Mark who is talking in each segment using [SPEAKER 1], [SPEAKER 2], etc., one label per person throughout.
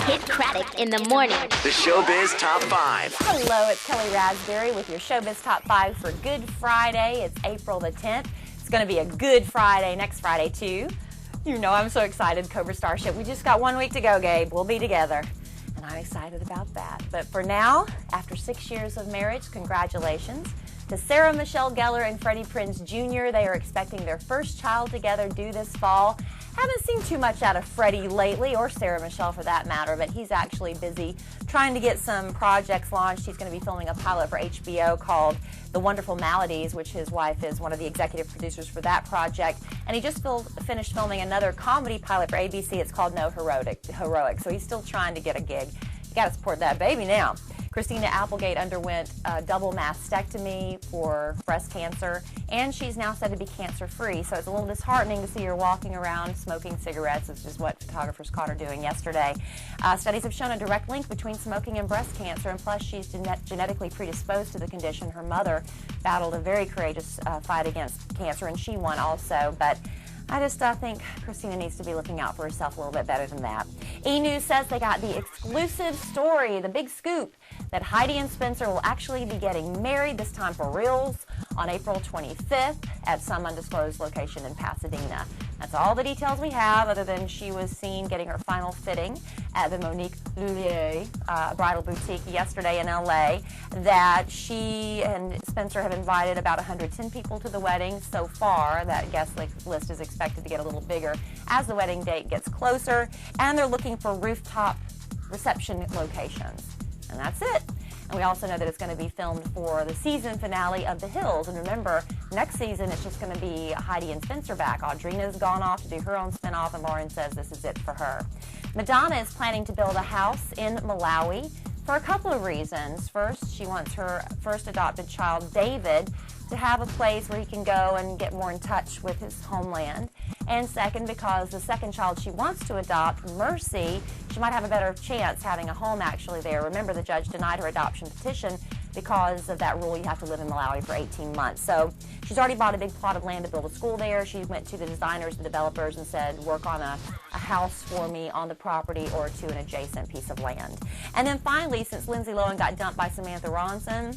[SPEAKER 1] Kidd Kraddick in the morning.
[SPEAKER 2] The Showbiz Top 5.
[SPEAKER 3] Hello, it's Kellie Rasberry with your Showbiz Top 5 for Good Friday. It's April the 10th. It's going to be a good Friday next Friday, too. You know I'm so excited, Cobra Starship. We just got 1 week to go, Gabe. We'll be together. And I'm excited about that. But for now, after 6 years of marriage, congratulations to Sarah Michelle Gellar and Freddie Prinze Jr. They are expecting their first child together due this fall. Haven't seen too much out of Freddie lately, or Sarah Michelle for that matter, but he's actually busy trying to get some projects launched. He's going to be filming a pilot for HBO called The Wonderful Maladies, which his wife is one of the executive producers for that project. And he just finished filming another comedy pilot for ABC. It's called No Heroic. So he's still trying to get a gig. You got to support that baby now. Christina Applegate underwent a double mastectomy for breast cancer, and she's now said to be cancer-free. So it's a little disheartening to see her walking around smoking cigarettes, which is what photographers caught her doing yesterday. Studies have shown a direct link between smoking and breast cancer, and plus she's genetically predisposed to the condition. Her mother battled a very courageous fight against cancer, and she won also. But I just think Christina needs to be looking out for herself a little bit better than that. E! News says they got the exclusive story, the big scoop, that Heidi and Spencer will actually be getting married, this time for reals, on April 25th at some undisclosed location in Pasadena. That's all the details we have, other than she was seen getting her final fitting at the Monique Lhuillier bridal boutique yesterday in LA. That she and Spencer have invited about 110 people to the wedding so far. That guest list is expected to get a little bigger as the wedding date gets closer, and they're looking for rooftop reception locations. And that's it. And we also know that it's going to be filmed for the season finale of The Hills. And remember, next season it's just going to be Heidi and Spencer back. Audrina's gone off to do her own spinoff, and Lauren says this is it for her. Madonna is planning to build a house in Malawi for a couple of reasons. First, she wants her first adopted child, David, to have a place where he can go and get more in touch with his homeland. And second, because the second child she wants to adopt, Mercy, she might have a better chance having a home actually there. Remember, the judge denied her adoption petition because of that rule you have to live in Malawi for 18 months. So she's already bought a big plot of land to build a school there. She went to the designers and developers and said, work on a house for me on the property or to an adjacent piece of land. And then finally, since Lindsay Lohan got dumped by Samantha Ronson,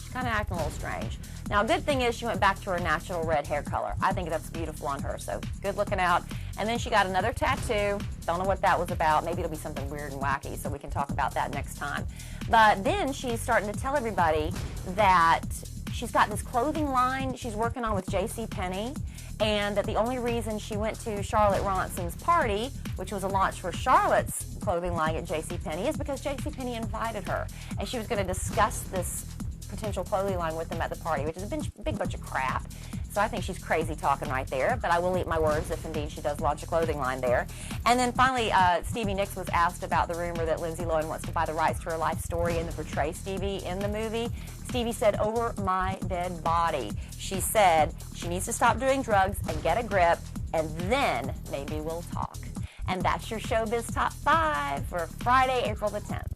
[SPEAKER 3] she's kind of acting a little strange. Now, a good thing is she went back to her natural red hair color. I think that's beautiful on her, so good looking out. And then she got another tattoo. Don't know what that was about. Maybe it'll be something weird and wacky, so we can talk about that next time. But then she's starting to tell everybody that she's got this clothing line she's working on with JCPenney, and that the only reason she went to Charlotte Ronson's party, which was a launch for Charlotte's clothing line at JCPenney, is because JCPenney invited her. And she was going to discuss this potential clothing line with them at the party, which is a big bunch of crap. So I think she's crazy talking right there, but I will eat my words if indeed she does launch a clothing line there. And then finally, Stevie Nicks was asked about the rumor that Lindsay Lohan wants to buy the rights to her life story and to portray Stevie in the movie. Stevie said, "Over my dead body." She said she needs to stop doing drugs and get a grip, and then maybe we'll talk. And that's your Showbiz Top 5 for Friday, April the 10th.